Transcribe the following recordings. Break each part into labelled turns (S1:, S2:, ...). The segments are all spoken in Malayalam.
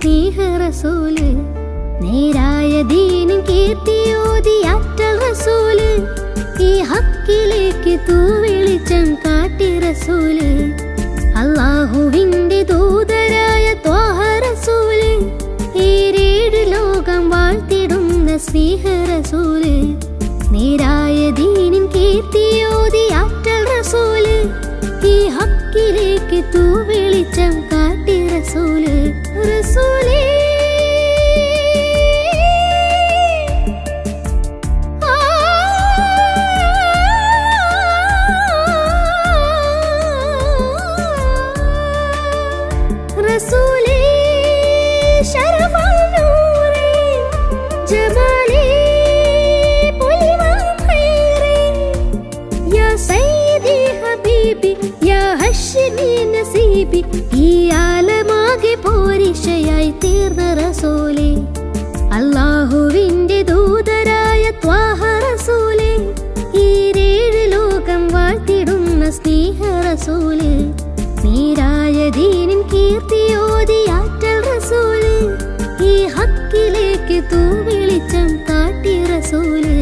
S1: സ്നേഹ റസൂല്. നേരായ ദീനിൻ കീർത്തിയോതി ആറ്റൽ റസൂല്. ഈ ഹക്കിലേക്ക് തൂവെളിച്ചം കാട്ടി റസൂല്. അല്ലാഹുവിന്റെ ദൂതരായ ത്വാഹ റസൂല്. ഈരേഴ് ലോകം വാഴ്ത്തിടുന്ന സ്നേഹ റസൂല്. നേരായ ദീനിൻ കീർത്തിയോതി ആറ്റൽ റസൂല്. ഈ ഹക്കിലേക്ക് തൂവെളിച്ചം കാട്ടി റസൂല്. റസൂലേ റസൂലേ ശരഫൽ നൂറേ ജമാലേ പൊലിവാൻ ഖൈറേ യാ സയ്യിദി ഹബീബി യാ ഹശ്മി നസീബി. ഈ ആലമാകെ പോരിശയായി തീർന്ന റസൂലേ. അല്ലാഹുവിന്റെ ദൂതരായ ത്വാഹ റസൂലേ. ഈരേഴ് ലോകം വാഴ്ത്തിടുന്ന സ്നേഹ റസൂല്. നേരായ ദീനിൻ കീർത്തിയോതി ആറ്റൽ റസൂല്. ഈ ഹക്കിലേക്ക് തൂവെളിച്ചം കാട്ടി റസൂല്.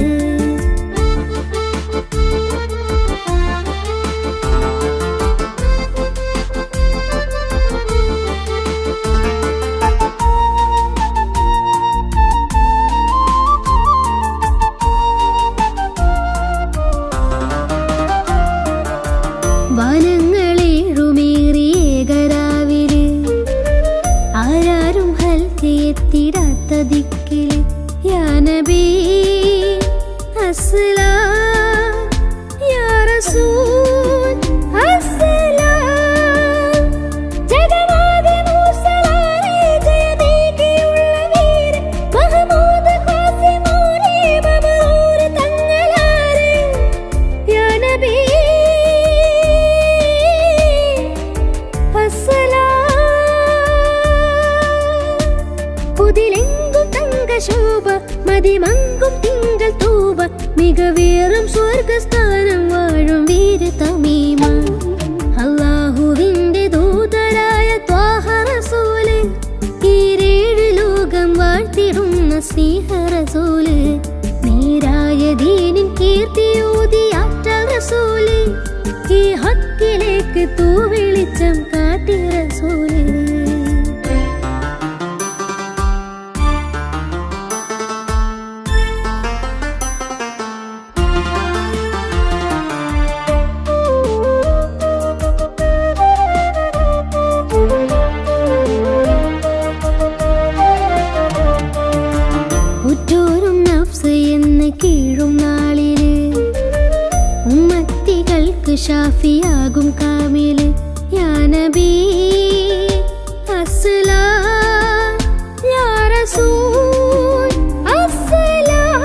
S1: വനങ്ങളേഴുമേറിയേകരാവില് ആരാരും ഹൽക്കെത്തിടാത്ത ദിക്കില് യാ നബി അസ്സലാം യാ റസൂൽ അസ്സലാം. ജഗന്നാഥ മൂസലാലേ ജയമേകിയുള്ള വീര മഹമൂദ് ഖാസിമൂലേ മമറൂർ തങ്ങളാരെ യാ നബി പുതിലെങ്കും തങ്കശോഭ മതിമങ്കും തിങ്കൾ തൂവ മികവേറും സ്വർഗസ്ഥാനം വാഴും വീര തമീമ. അല്ലാഹുവിന്റെ ദൂതരായ ത്വാഹ റസൂല്. ഈരേഴ് ലോകം വാഴ്ത്തിടുന്ന സ്നേഹ റസൂല്. നേരായ ദീനിൻ കീർത്തിയോതി ആറ്റൽ റസൂല്. ഈ ഹക്കിലേക്ക് തൂവെളിച്ചം കാട്ടി റസൂല്. ഉറ്റോരും നഫ്സ് എന്ന് കീഴും നാളില് ഉമ്മത്തികൾക്ക് ഷാഫിയാകും കാമില് യാ നബി അസ്സലാം യാ റസൂൽ അസ്സലാം.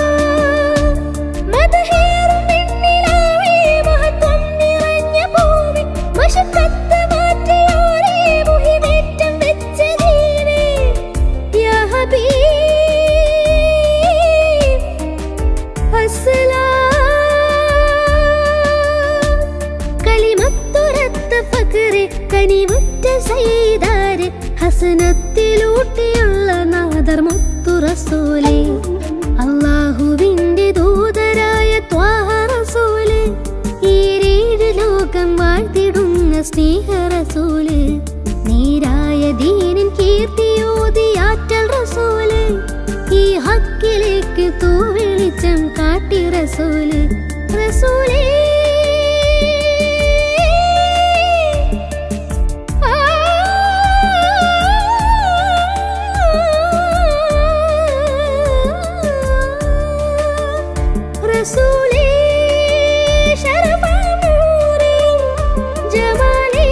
S1: മദഹേറും പെണ്ണിലാവേ മഹത്വം നിറഞ്ഞ ഭൂമി മശക്കത്ത് മാറ്റിയോരേ മുഹിമേറ്റം വെച്ച ദീനേ യാ ഹബീബ് കലിമത്തുരത്ത ഫഖ്റെ കനിവുറ്റ സയ്യിദാരെ ഹസനത്തിലൂട്ടിയുള്ള നാദർ മുത്തു റസൂലേ. അല്ലാഹുവിന്റെ ദൂതരായ ത്വാഹ റസൂല്. ഈരേഴ് ലോകം വാഴ്ത്തിടുന്ന സ്നേഹ റസൂല്. നേരായ ദീനിൻ കീർത്തിയോതി ആറ്റൽ റസൂല്. ഈ ഹക്കിലേക്ക് തൂവെളിച്ചം കാട്ടി റസൂല്. റസൂലേ റസൂലേ ശരഫൽ നൂറേ ജമാലേ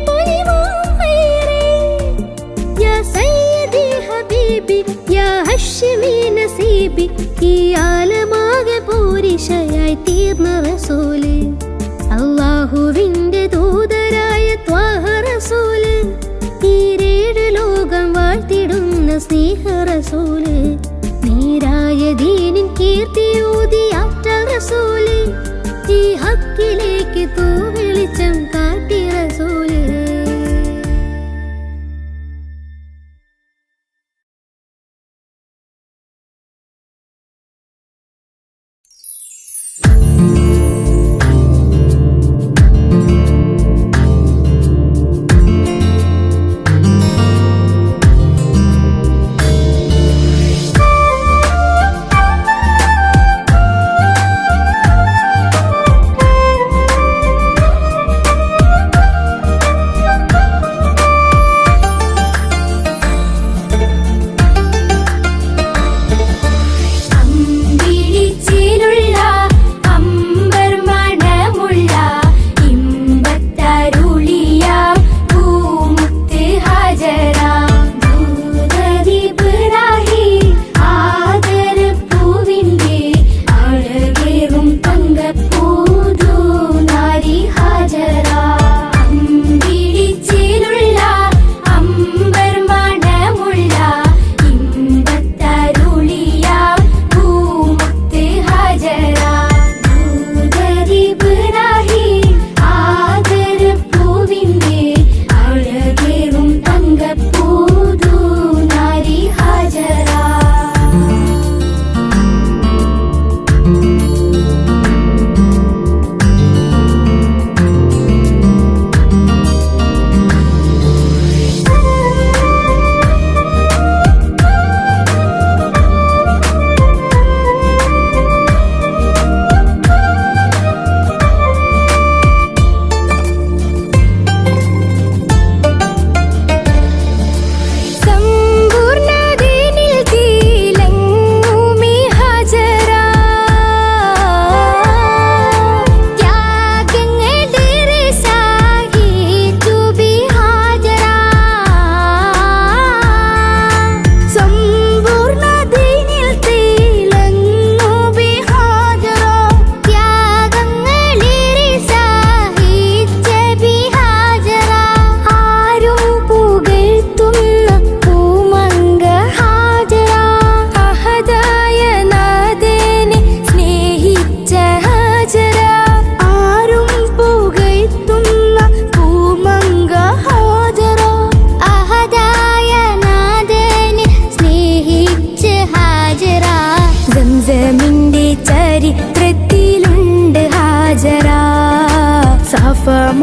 S1: പൊലിവാൻ ഖൈറേ യാ സയ്യിദി ഹബീബി യാ ഹശ്മി നസീബി. ഈ ആലമാകെ പോരിശയായി തീർന്ന റസൂല്. അല്ലാഹുവിന്റെ ദൂതരായ ത്വാഹ റസൂല്. ഈരേഴ് ലോകം വാഴ്ത്തിടുന്ന സ്നേഹ റസൂല്. നേരായ ദീനിൻ കീർത്തിയോതി ആറ്റൽ റസൂല്. ഈ ഹക്കിലേക്ക് തൂവെളിച്ചം കാട്ടി റസൂല്.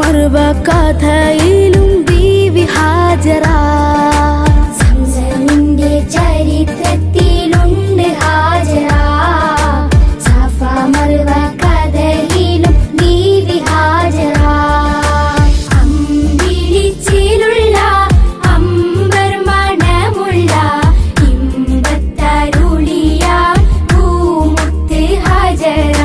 S1: മർവ കഥയിലും ബീവി ഹാജറ. സംസമിന്റെ ചരിത്രത്തിലുണ്ട് ഹാജറ. സഫ മർവ കഥയിലും ബീവി ഹാജറ. അമ്പിളിച്ചിലുള്ള അമ്പർ മണമുള്ള ഇമ്പത്തരുളിയ പൂമുത്ത് ഹാജറ.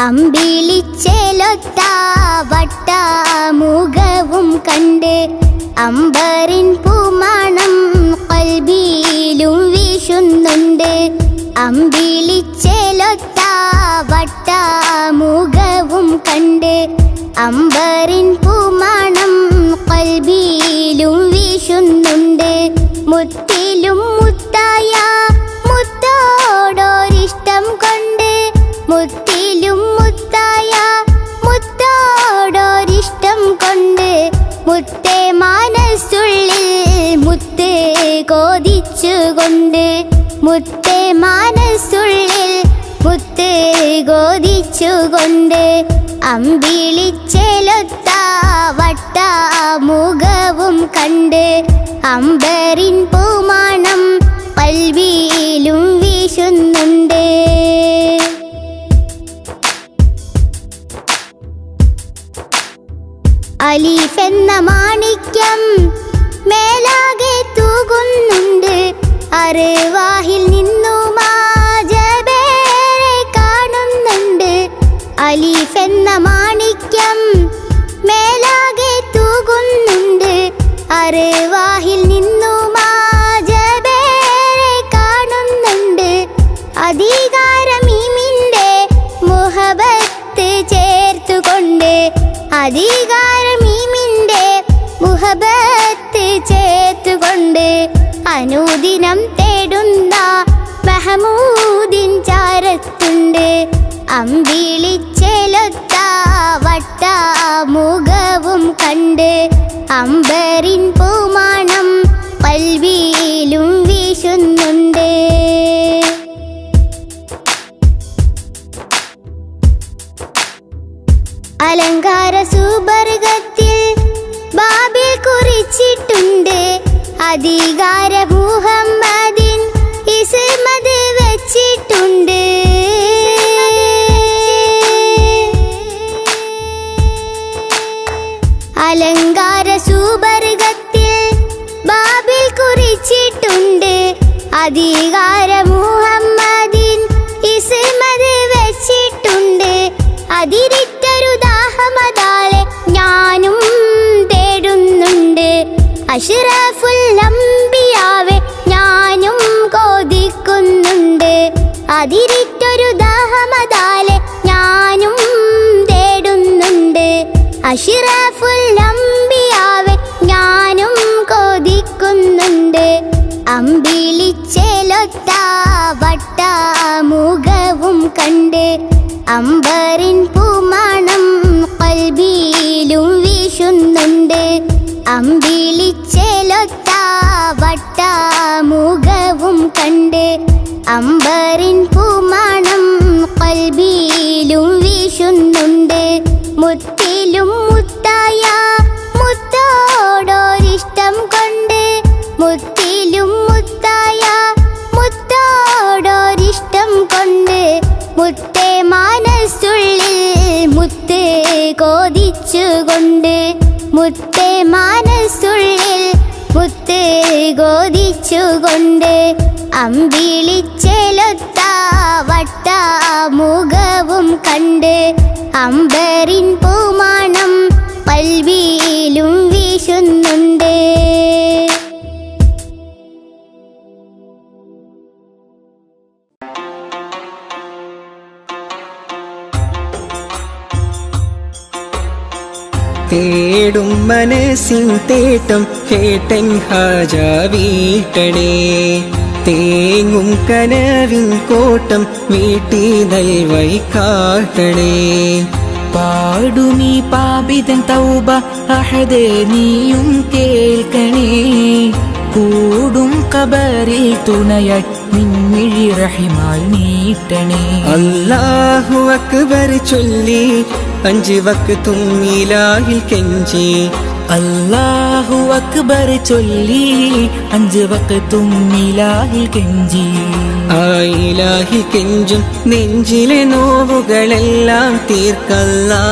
S1: അമ്പിളിച്ചേലൊത്ത വട്ടമുഖവും കണ്ട് അമ്പറിൻ പൂമണം ഖൽബിലും വീശുന്നുണ്ട്. അമ്പിളിച്ചേലൊത്ത വട്ടമുഖവും കണ്ട് അമ്പറിൻ പൂമണം ഖൽബിലും വീശുന്നുണ്ട്. മുത്തിലും മുത്തായ മുത്തോടൊരിഷ്ടം കൊണ്ട് മുത്തിലും മുത്തായ മുത്തോടൊരിഷ്ടം കൊണ്ട് മുത്തേ മനസ്സുള്ളിൽ മുത്ത് കോതിച്ചുകൊണ്ട് മുത്തേ മനസ്സുള്ളിൽ മുത്ത് കോതിച്ചുകൊണ്ട് അമ്പിളിച്ചേലൊത്ത വട്ടമുഖവും കണ്ട് അമ്പറിൻ പൂമണം ഖൽബിലും വീശുന്നുണ്ട്. അലീഫ് എന്ന മാണിക്യം മേലാകെ തൂകുന്നുണ്ട്. അർവാഹിൽ നിന്നും ജബേരെ കാണുന്നുണ്ട്. അലീഫ് എന്ന മാണിക്യം മേലാകെ തൂകുന്നുണ്ട്. അർവാഹിൽ നിന്നും ജബേരെ കാണുന്നുണ്ട്. അധികാരമീമിൻ്റെ മുഹബത്ത് ചേർത്തുകൊണ്ട് അധികാരമീമിൻ്റെ മുഹബത്ത് ചേർത്തുകൊണ്ട് അനുദിനം തേടുന്ന മഹമൂദിൻ ചാരത്തുണ്ട്. അമ്പിളിച്ചേലൊത്ത വട്ടമുഖവും അമ്പരിൻ പൂമണം കൽവിയിലും വീശുന്നുണ്ട്. അലങ്കാര സുബർഗത്തിൽ ബാബിൽ കുറിച്ചിട്ടുണ്ട്. അധികാര മുഹമ്മദിൻ ഇസ്മത് വെച്ചിട്ടുണ്ട്. അലങ്കാര സുബർഗത്തിൽ ബാബിൽ കുറിച്ചിട്ടുണ്ട്. അധികാര മുഹമ്മദിൻ ഇസ്മത് വെച്ചിട്ടുണ്ട്. അതിരിട്ടൊരു ദാഹമതാലെ ഞാനും തേടുന്നുണ്ട്. അഷ്റഫുൽ അംബിയാവെ ഞാനും കൊതിക്കുന്നുണ്ട്. അതിരിട്ടൊരു ദാഹമതാലെ ഞാനും തേടുന്നുണ്ട്. അഷ്റഫുൽ അംബിയാവെ ഞാനും കൊതിക്കുന്നുണ്ട്. അമ്പിളിച്ചേലൊത്ത വട്ട മുഖവും കണ്ട് അമ്പരിൻ പൂമണം കൽബിയിലും വീശുന്നുണ്ട്. അമ്പിളിച്ചേലൊത്ത വട്ട മുഖവും കണ്ട് അമ്പരിൻ പൂമണം കൽബിയിലും വീശുന്നുണ്ട്. മുത്തിലും മുത്തായ മുത്തോടൊരിഷ്ടം കൊണ്ട്, മുത്തിലും മുത്തായ മുത്തോടൊരിഷ്ടം കൊണ്ട്, മുത്തേ മനസ്സുള്ളിൽ മുത്ത് കോതിച്ചുകൊണ്ട്, മുത്തേ മനസ്സുള്ളിൽ മുത്ത് കോതിച്ചുകൊണ്ട് അമ്പിളിച്ചെലൊത്ത വട്ട മുഖവും കണ്ട് അമ്പരിൻ പൂമണം കൽവിയിലും വീശുന്നുണ്ട്.
S2: തേടും മനസ്സിൻ തേട്ടം കേട്ടൻ ഹാജ വീട്ടണേ. തേങ്ങും കനവിൻ കോട്ടം വീട്ടി നൽവൈ കാട്ടണേ.
S3: പാടുമീ പാപിതൻ തൗബ അഹദേ നീയും കേൾക്കണേ. കൂടും കബറിൽ തുണയായി നിൻമിഴി റഹിമാൽ നീട്ടണേ.
S2: അല്ലാഹു അക്ബർ ചൊല്ലി 5 വക്തും ഇലാഹിൽ കെഞ്ചി.
S3: അല്ലാഹു അക്ബർ ചൊല്ലി 5 വക്തും ഇലാഹിൽ കെഞ്ചി.
S2: ആ ഇലാഹി കെഞ്ചും നെഞ്ചിലെ നോവുകളെല്ലാം തീർക്കല്ലാ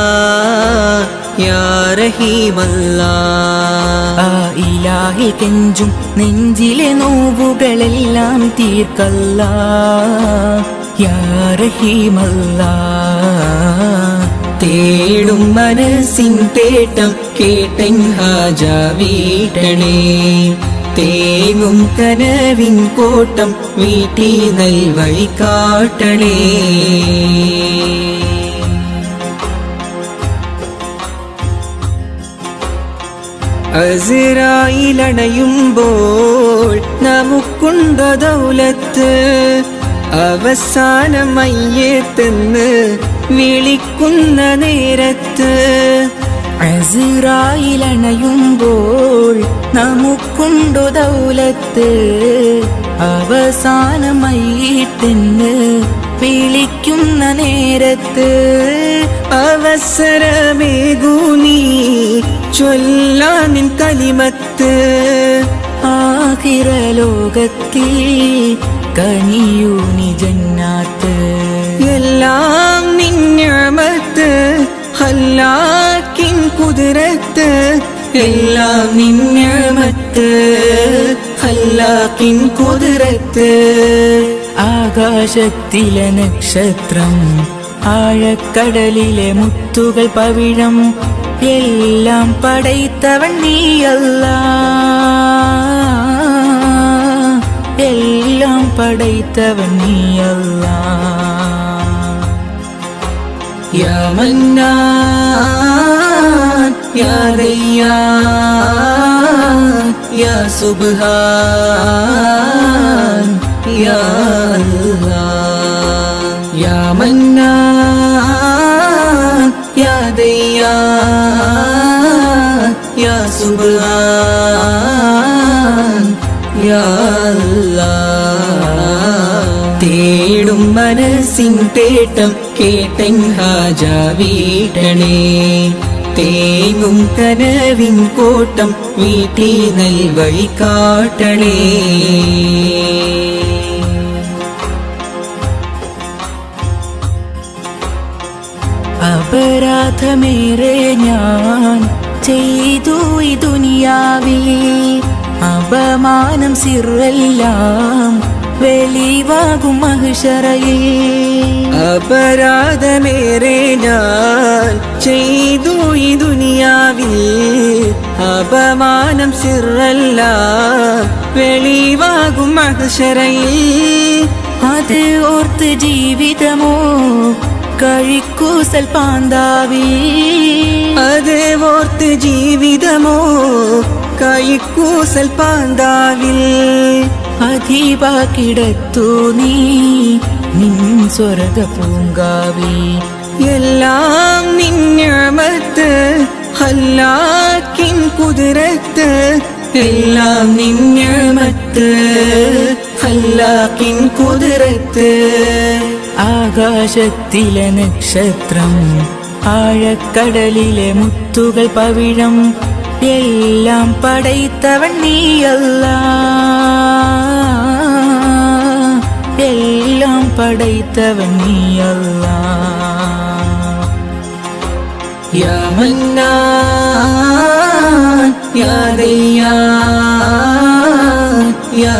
S2: യാ റഹീമല്ലാ.
S3: ആ ഇലാഹി കെഞ്ചും നെഞ്ചിലെ നോവുകളെല്ലാം തീർക്കല്ലാ യാ റഹീമല്ലാ.
S2: തേടും മനസ്സിൻ തേട്ടം കേട്ടൻ ഹാജ വീട്ടണേ. തേങ്ങും കനവിൻ കോട്ടം വീട്ടി നൽവൈ കാട്ടണേ. അസ്റായിലണയുമ്പോൾ നമുക്കുണ്ടോ ദൗലത്ത്, അവസാനം മയ്യത്തെന്ന് വിളിക്കുന്ന നേരത്ത്.
S3: അസ്റായിലണയുമ്പോൾ നമുക്കുണ്ടോ ദൗലത്ത്, അവസാനമായിട്ടെന്ന് വിളിക്കുന്ന നേരത്ത്.
S2: അവസരമേകൂനീ ചൊല്ലാനിൻ കലിമത്ത്.
S3: ആഖിറ ലോകത്തിൽ കനിയൂനി ജന്നാത്ത്.
S2: എല്ലാം നിന്യമത്ത് ഹല്ലാക്കിൻ കുതിരത്ത്. എല്ലാം നിന്യമത്ത് ഹല്ലാക്കിൻ കുതിരത്ത്.
S3: ആകാശത്തിലെ നക്ഷത്രം, ആഴക്കടലിലെ മുത്തുകൾ പവിഴം, എല്ലാം പടൈത്തവൻ നീയല്ലാ. എല്ലാം പടൈത്തവൻ നീയല്ലാ.
S2: യാ മന്നാൻ യാ ദയ്യാൻ യാ സുബ്ഹാൻ യാ അല്ലാഹ്. യാ മന്നാൻ യാ ദയ്യാൻ യാ സുബ്ഹാൻ യാ അല്ലാഹ് തേടും മനസ്സിൻ തേട്ടം കേട്ടൻ ഹാജ വീട്ടണേ തേങ്ങും കനവിൻ കോട്ടം വീട്ടി നൽവഴി കാട്ടണേ
S3: അപരാധമേറെ ഞാൻ ചെയ്തു ഈ ദുനിയാവിൽ അപമാനം സിറെല്ലാം വെളിവാകും മഹ്ശറയിൽ
S2: അപരാധമേറെ ഞാൻ ചെയ്തു ഈ ദുനിയാവിൽ അപമാനം സിറെല്ലാം വെളിവാകും മഹ്ശറയിൽ
S3: അത് ഓർത്ത് ജീവിതമോ കഴിക്കൂസൽ പാന്താവി
S2: അത് ഓർത്ത് ജീവിതമോ കഴിക്കൂസൽ പാന്താവിൽ
S3: അധീപാക്കിടത്തു നീ നിൻ സ്വർഗ പൂങ്കാവി
S2: എല്ലാം നിന്നമത്ത് ഹല്ലാക്കിൻ കുതിരത്ത് എല്ലാം നിന്നമത്ത് ഹല്ലാക്കിൻ കുതിരത്ത്
S3: ആകാശത്തിലെ നക്ഷത്രം ആഴക്കടലിലെ മുത്തുകൾ പവിഴം എല്ലാം പടൈത്തവൻ നീയല്ലാഹ് എല്ലാം പടൈത്തവൻ നീയല്ലാഹ്
S2: യാ മന്നാൻ യാ ദയ്യാൻ യാ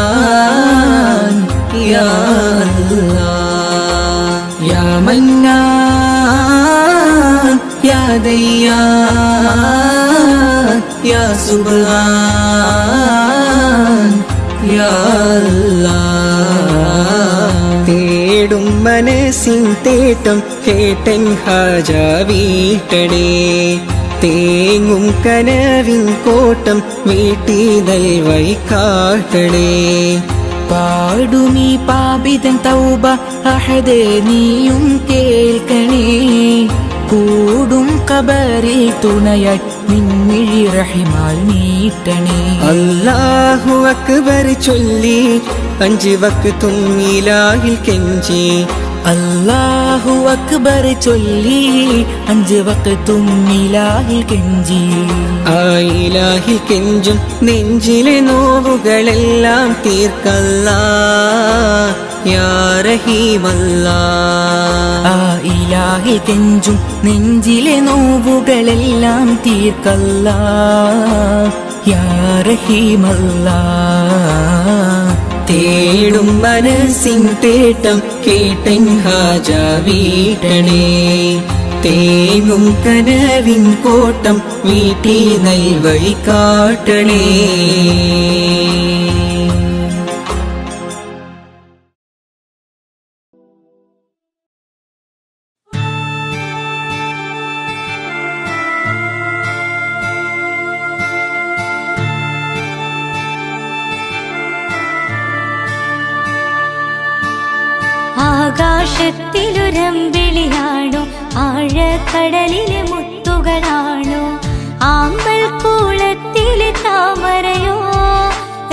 S2: സുബ്ഹാൻ യാ അല്ലാഹ് യാ മന്നാൻ യാ ദയ്യാൻ യാ സുബ്ഹാൻ യാ അല്ലാഹ് തേടും മനസ്സിൻ തേട്ടം കേട്ടൻ ഹാജ വീട്ടണേ തേങ്ങും കനവിൻ കോട്ടം വീട്ടി നൽവഴി കാട്ടണേ
S3: പാടുമീ പാപിതൻ തൗബ അഹദേ നീയും കേൾക്കണേ കൂടും ഖബറിൽ തുണയായി നിൻമിഴി റഹിമാൽ നീട്ടണേ
S2: അല്ലാഹു അക്ബർ ചൊല്ലി 5 വക്തും ഇലാഹിൽ കെഞ്ചി
S3: അല്ലാഹു അക്ബർ ചൊല്ലി 5 വക്തും ഇലാഹിൽ കെഞ്ചി
S2: ആ ഇലാഹിൽ കെഞ്ചും നെഞ്ചിലെ നോവുകളെല്ലാം തീർക്കല്ലാ യാ റഹീമല്ലാ
S3: ആ ഇലാഹിൽ കെഞ്ചും നെഞ്ചിലെ നോവുകളെല്ലാം തീർക്കല്ലാ യാ റഹീമല്ലാ
S2: തേടും മനസ്സിൻ തേട്ടം കേട്ടൻ ഹാജ വീട്ടണേ തേങ്ങും കനവിൻ കോട്ടം വീട്ടി നൽവഴി കാട്ടണേ
S1: ആകാശത്തിലൊരമ്പിളിയാണോ ആഴക്കടലിലെ മുത്തുകളാണോ ആമ്പൽ കൂളത്തിലെ താമരയോ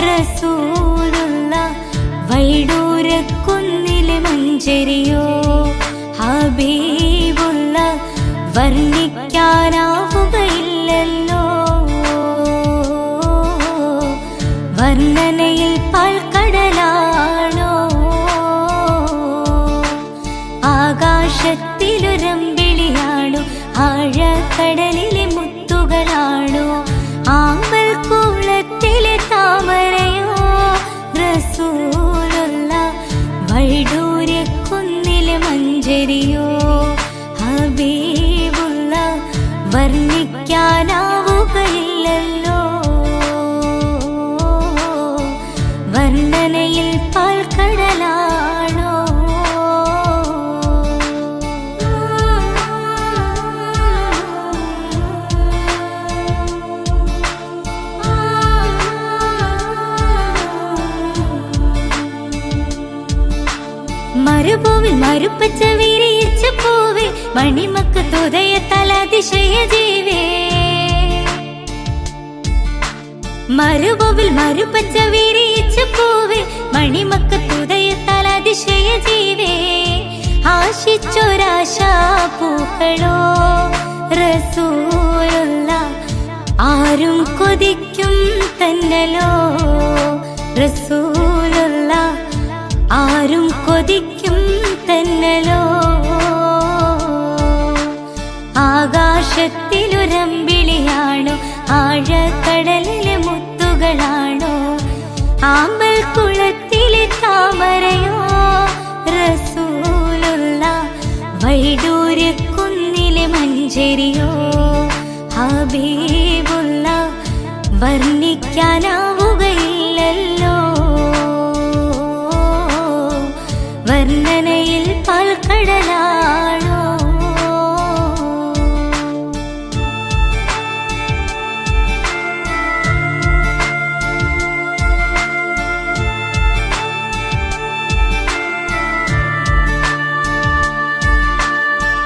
S1: റസൂലുള്ള വൈഡൂരക്കുന്നിലെ മഞ്ചരിയോ ഹബീബുള്ള വർണ്ണിക്കാനാവുകയില്ലല്ലോ വർണ്ണനയിൽ പാൽക്കടലാണോ ആകാശത്തിലൊരമ്പിളിയാണോ ആഴക്കടലിലെ മുത്തുകളാണോ ആമ്പൽ കൂളത്തിലെ താമരയോ റസൂലുള്ള വൈഡൂര്യക്കുന്നിലെ മഞ്ചരിയോ ഹബീബുള്ള വർണ്ണിക്കാനാവുകയില്ലല്ലോ വർണ്ണനയിൽ പാൽക്കടലാണോ മരുഭൂവിൽ മരുപ്പച്ച വിരിയിച്ച പൂവേ മണിമക്ക് തുതയ തലതിശയ ജീവേ മരുഭൂവിൽ മരുപ്പച്ച വിരിയിച്ച പൂവേ മണിമക്കത്തുദയത്താൽ അതിശയ ജീവേ ആശിച്ചൊരാശാ പൂക്കളോ റസൂലുള്ള ആരും കൊതിക്കും തന്നലോ റസൂലുള്ള ആരും കൊതിക്കും തന്നലോ ആകാശത്തിലൊരമ്പിളിയാണോ ആഴക്കടലിലെ മുത്തുകളാണോ ആമ്പൽ കുളത്തിലെ താമരയോ റസൂലുള്ള വൈഡൂര്യക്കുന്നിലെ മഞ്ചരിയോ ഹബീബുള്ള വർണ്ണിക്കാനാവുകയില്ലല്ലോ വർണ്ണനയിൽ പാൽക്കടലാണോ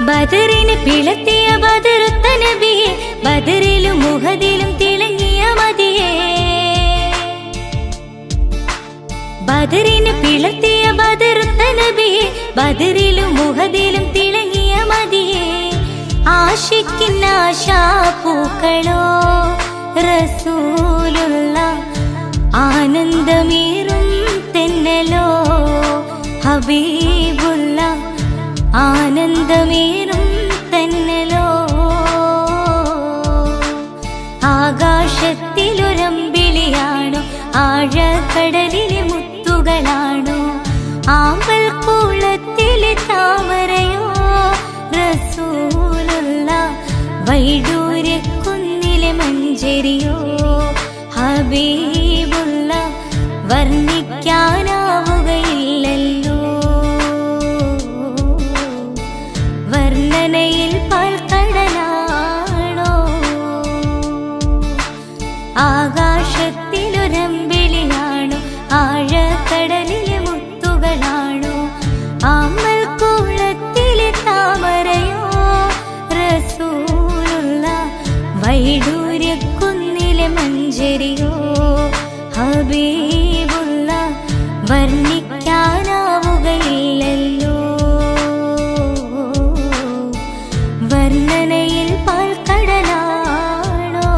S1: ബദറിന് പിളർത്തിയ ബദറുത്ത നബിയെ ബദറിലും മുഹദിലും തിളങ്ങിയ മതിയെ ബദറിന് പിളർത്തിയ ബദറുത്ത നബിയെ ബദറിലും മുഹദിലും തിളങ്ങിയ മതിയെ ആശിക്കുന്ന ആശാപൂക്കളോ റസൂലുള്ള ആനന്ദമേറും തെന്നലോ ഹബീബുള്ള ആനന്ദമേറും തന്നലോ ആകാശത്തിലൊരമ്പിളിയാണോ ആഴക്കടലിലെ മുത്തുകളാണോ ആമ്പൽ കുളത്തിലെ താമരയോ റസൂലുള്ള വൈഡൂര്യക്കുന്നിലെ മഞ്ചരിയോ ഹബീബുള്ള വർണ്ണിക്കാനാവുകയില്ലല്ലോ വർണ്ണനയിൽ പാൽക്കടലാണോ ആകാശത്തിലൊരമ്പിളിയാണോ ആഴക്കടലിലെ മുത്തുകളാണോ ആമ്പൽ കുളത്തിലെ താമരയോ റസൂലുള്ള വൈഡൂര്യക്കുന്നിലെ മഞ്ചരിയോ ഹബീബുള്ള വർണ്ണിക്കാനാവുകയില്ലല്ലോ വർണ്ണനയിൽ പാൽക്കടലാണോ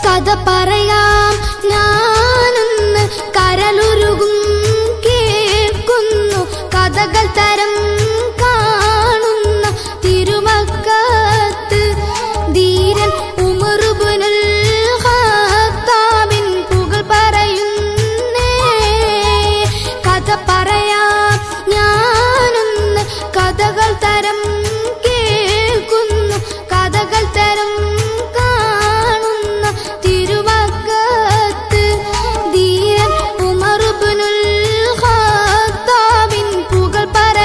S4: കഥ പറയാം ഞാനൊന്ന് കരളുരുകും കേൾക്കുന്നു കഥകൾ തരം കാണുന്ന തിരുമക്കത്ത് ധീരൻ ഉമറുബ്നുൽ ഖത്താബിൻ പുകൾ പറയുന്നേ കഥ പറയാം ഞാനൊന്ന് കഥകൾ തരം കേൾക്കുന്നു കഥകൾ തരം തിരുമക്കത്ത് ധീരൻ ഉമറുബ്നുൽ ഖത്താബിൻ പുകൾ പറ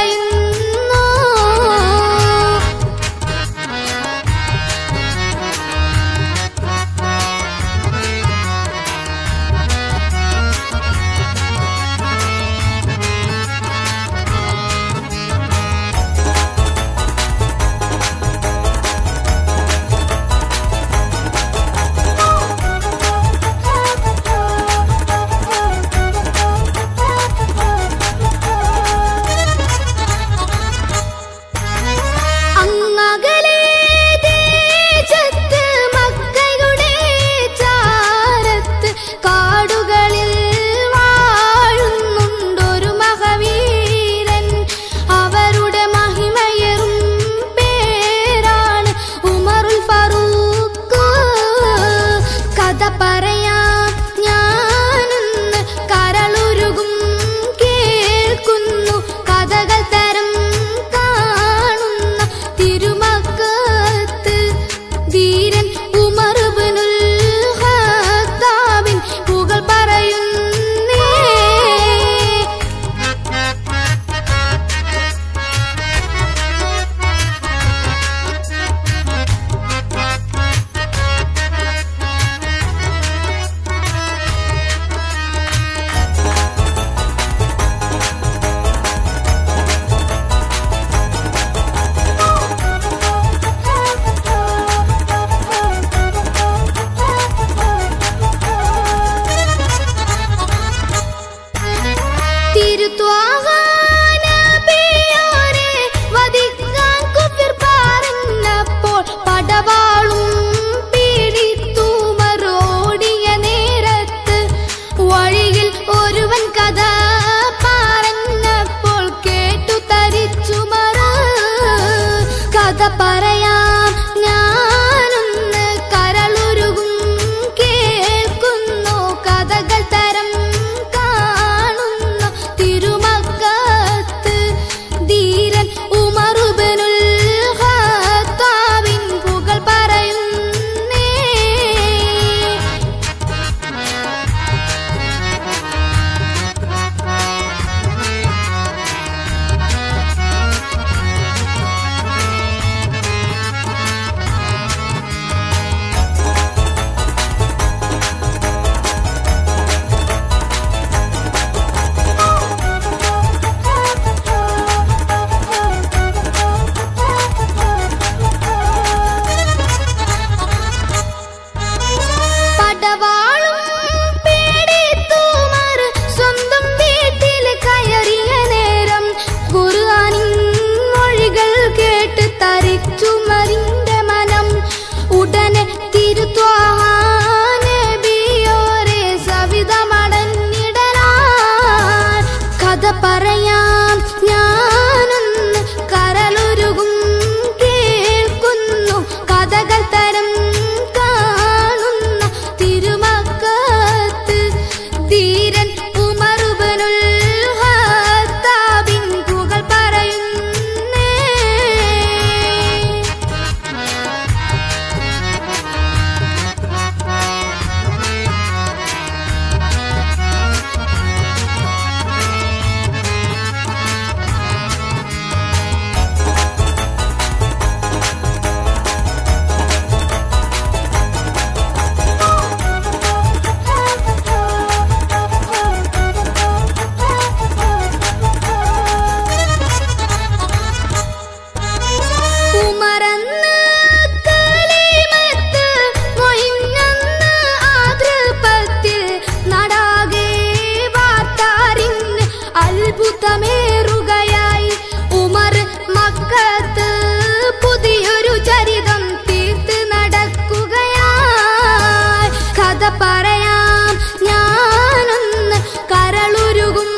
S4: കഥ പറയാം ഞാനൊന്ന് കരളുരുകും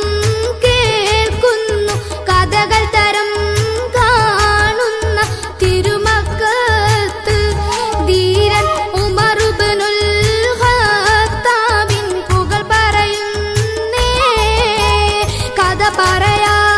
S4: കേൾക്കുന്നു കഥകൾ തരം കാണുന്ന തിരുമക്കത്ത് ധീരൻ ഉമറുബ്നുൽ ഖത്താബിൻ പുകൾ പറയുന്നേ കഥ പറയാം